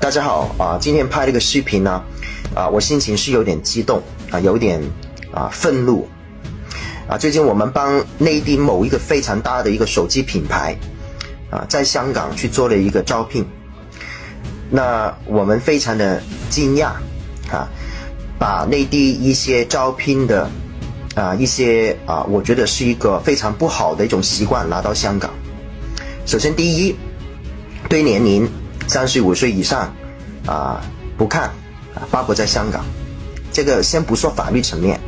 大家好今天拍这个视频呢，我心情是有点激动有点愤怒最近我们帮内地某一个非常大的一个手机品牌在香港去做了一个招聘，那我们非常的惊讶把内地一些招聘的一些我觉得是一个非常不好的一种习惯拿到香港。首先第一，对年龄35岁以上不看包括在香港，这个先不说法律层面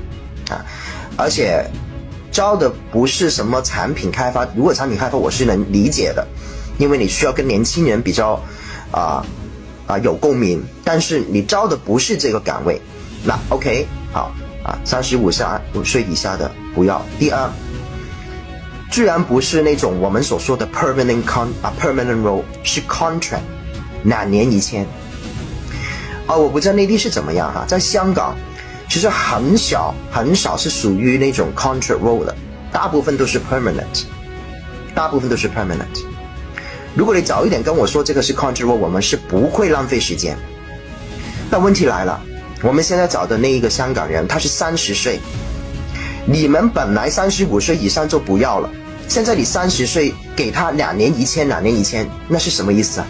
而且招的不是什么产品开发，如果产品开发我是能理解的，因为你需要跟年轻人比较有共鸣，但是你招的不是这个岗位，那 OK 好35岁以下的不要。第二，居然不是那种我们所说的 permanent role， 是 contract， 2年1签我不知道内地是怎么样在香港其实很少是属于那种 contract role 的，大部分都是 permanent。如果你早一点跟我说这个是 contract role， 我们是不会浪费时间。但问题来了，我们现在找的那一个香港人他是30岁，你们本来35岁以上就不要了，现在你30岁给他2年1签，那是什么意思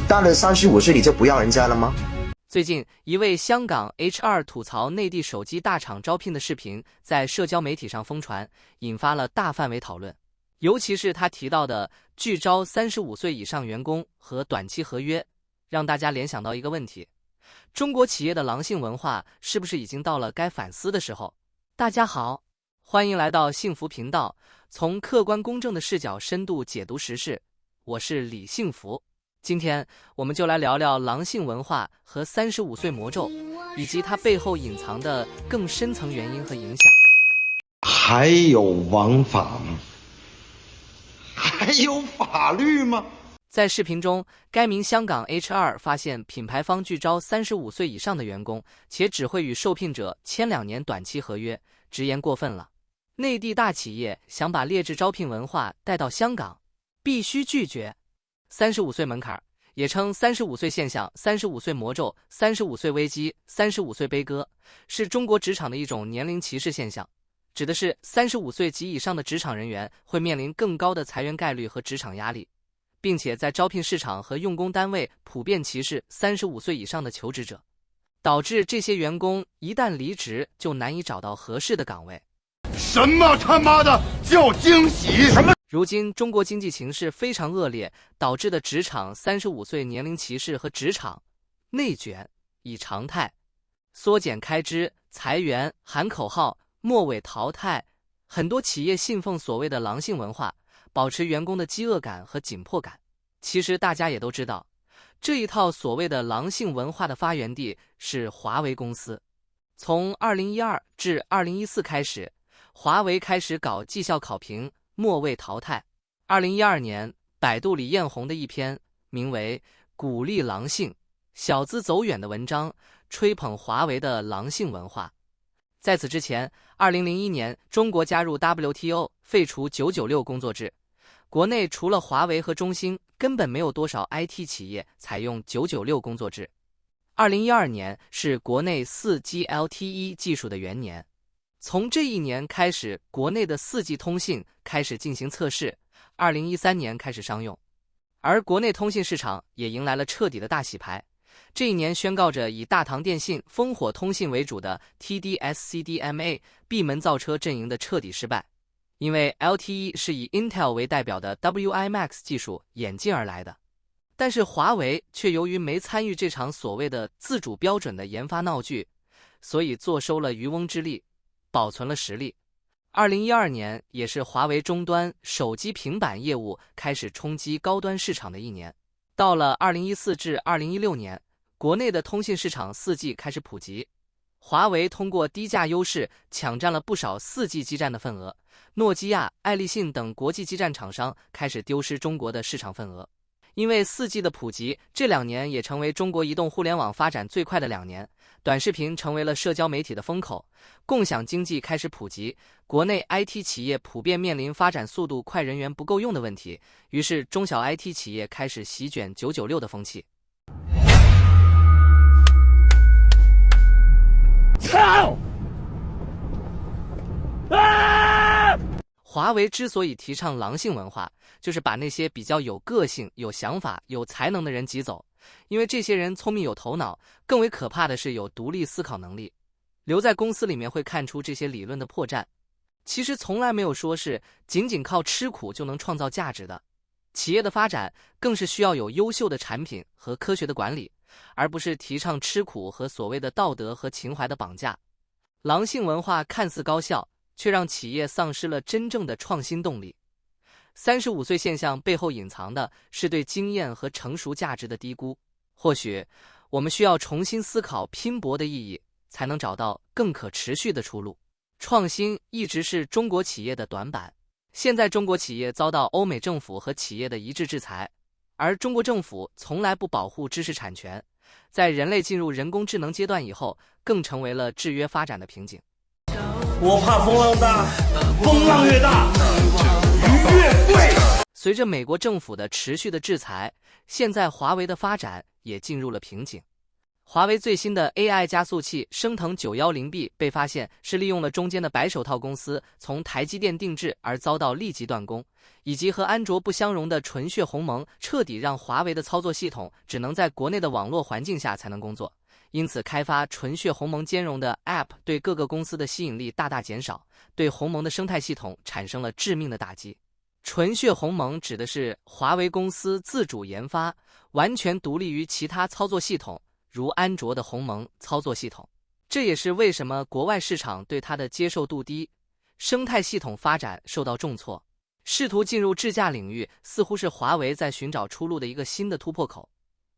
到了35岁你就不要人家了吗？最近一位香港 HR 吐槽内地手机大厂招聘的视频在社交媒体上疯传，引发了大范围讨论。尤其是他提到的拒招35岁以上员工和短期合约，让大家联想到一个问题：中国企业的狼性文化是不是已经到了该反思的时候？大家好，欢迎来到幸福频道，从客观公正的视角深度解读时事，我是李幸福。今天我们就来聊聊狼性文化和35岁魔咒，以及它背后隐藏的更深层原因和影响。还有王法吗？还有法律吗？在视频中，该名香港 HR 发现品牌方拒招35岁以上的员工，且只会与受聘者签2年短期合约，直言过分了。内地大企业想把劣质招聘文化带到香港，必须拒绝。35岁门槛，也称35岁现象、35岁魔咒、35岁危机、35岁悲歌，是中国职场的一种年龄歧视现象，指的是35岁及以上的职场人员会面临更高的裁员概率和职场压力，并且在招聘市场和用工单位普遍歧视35岁以上的求职者，导致这些员工一旦离职就难以找到合适的岗位。什么他妈的叫惊喜？什么？如今中国经济形势非常恶劣，导致的职场35岁年龄歧视和职场内卷已常态，缩减开支、裁员、喊口号、末尾淘汰，很多企业信奉所谓的狼性文化，保持员工的饥饿感和紧迫感。其实大家也都知道，这一套所谓的狼性文化的发源地是华为公司。从2012至2014开始，华为开始搞绩效考评、末位淘汰。2012年，百度李彦宏的一篇名为《鼓励狼性，小资走远》的文章，吹捧华为的狼性文化。在此之前，2001年，中国加入 WTO， 废除996工作制。国内除了华为和中兴，根本没有多少 IT 企业采用996工作制。2012年是国内 4G LTE 技术的元年。从这一年开始，国内的4G 通信开始进行测试，2013年开始商用，而国内通信市场也迎来了彻底的大洗牌。这一年宣告着以大唐电信、烽火通信为主的 TD-SCDMA 闭门造车阵营的彻底失败，因为 LTE 是以 Intel 为代表的 WiMAX 技术演进而来的，但是华为却由于没参与这场所谓的自主标准的研发闹剧，所以坐收了渔翁之利，保存了实力。2012年也是华为终端手机平板业务开始冲击高端市场的一年。到了2014至2016年，国内的通信市场 4G 开始普及，华为通过低价优势抢占了不少 4G 基站的份额，诺基亚、爱立信等国际基站厂商开始丢失中国的市场份额。因为 4G 的普及，这2年也成为中国移动互联网发展最快的2年，短视频成为了社交媒体的风口，共享经济开始普及，国内 IT 企业普遍面临发展速度快、人员不够用的问题，于是中小 IT 企业开始席卷996的风气。华为之所以提倡狼性文化，就是把那些比较有个性、有想法、有才能的人挤走，因为这些人聪明有头脑，更为可怕的是有独立思考能力。留在公司里面会看出这些理论的破绽。其实从来没有说是仅仅靠吃苦就能创造价值的，企业的发展更是需要有优秀的产品和科学的管理，而不是提倡吃苦和所谓的道德和情怀的绑架。狼性文化看似高效，却让企业丧失了真正的创新动力。35岁现象背后隐藏的是对经验和成熟价值的低估。或许我们需要重新思考拼搏的意义，才能找到更可持续的出路。创新一直是中国企业的短板，现在中国企业遭到欧美政府和企业的一致制裁，而中国政府从来不保护知识产权，在人类进入人工智能阶段以后，更成为了制约发展的瓶颈。我怕风浪大，风浪越大，鱼越贵。随着美国政府的持续的制裁，现在华为的发展也进入了瓶颈。华为最新的 AI 加速器升腾 910B 被发现是利用了中间的白手套公司从台积电定制而遭到立即断供，以及和安卓不相容的纯血鸿蒙，彻底让华为的操作系统只能在国内的网络环境下才能工作。因此开发纯血鸿蒙兼容的 App 对各个公司的吸引力大大减少，对鸿蒙的生态系统产生了致命的打击。纯血鸿蒙指的是华为公司自主研发，完全独立于其他操作系统，如安卓的鸿蒙操作系统。这也是为什么国外市场对它的接受度低，生态系统发展受到重挫。试图进入智驾领域，似乎是华为在寻找出路的一个新的突破口。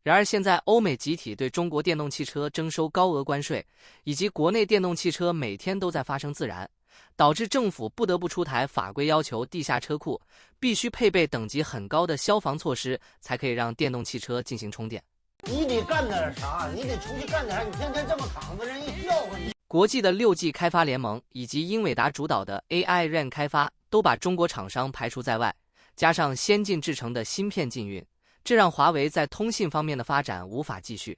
然而现在欧美集体对中国电动汽车征收高额关税，以及国内电动汽车每天都在发生自燃，导致政府不得不出台法规，要求地下车库必须配备等级很高的消防措施，才可以让电动汽车进行充电。你得干点啥，你得出去干点啥，你天天这么躺着，人一笑话你。国际的6G 开发联盟以及英伟达主导的 AI RAN 开发都把中国厂商排除在外，加上先进制程的芯片禁运，这让华为在通信方面的发展无法继续。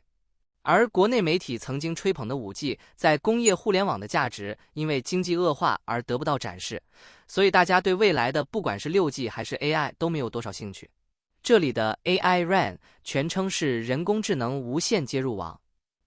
而国内媒体曾经吹捧的 5G 在工业互联网的价值，因为经济恶化而得不到展示，所以大家对未来的不管是 6G 还是 AI 都没有多少兴趣。这里的 AI RAN 全称是人工智能无线接入网，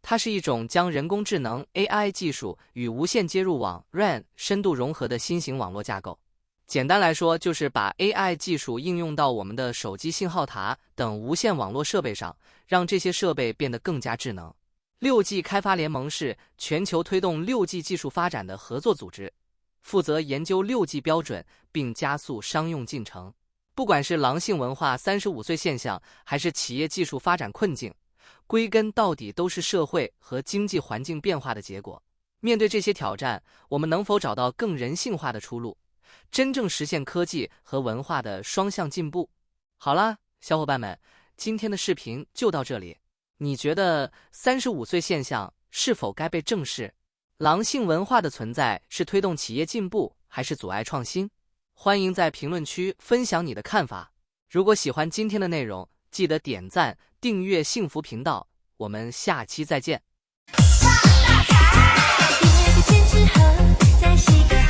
它是一种将人工智能 AI 技术与无线接入网 RAN 深度融合的新型网络架构。简单来说，就是把 AI 技术应用到我们的手机信号塔等无线网络设备上，让这些设备变得更加智能。6G 开发联盟是全球推动 6G 技术发展的合作组织，负责研究 6G 标准并加速商用进程。不管是狼性文化35岁现象，还是企业技术发展困境，归根到底都是社会和经济环境变化的结果。面对这些挑战，我们能否找到更人性化的出路，真正实现科技和文化的双向进步？好啦，小伙伴们，今天的视频就到这里。你觉得35岁现象是否该被正视？狼性文化的存在是推动企业进步，还是阻碍创新？欢迎在评论区分享你的看法。如果喜欢今天的内容，记得点赞、订阅幸福频道。我们下期再见。发大财！毕业的前之后，再洗个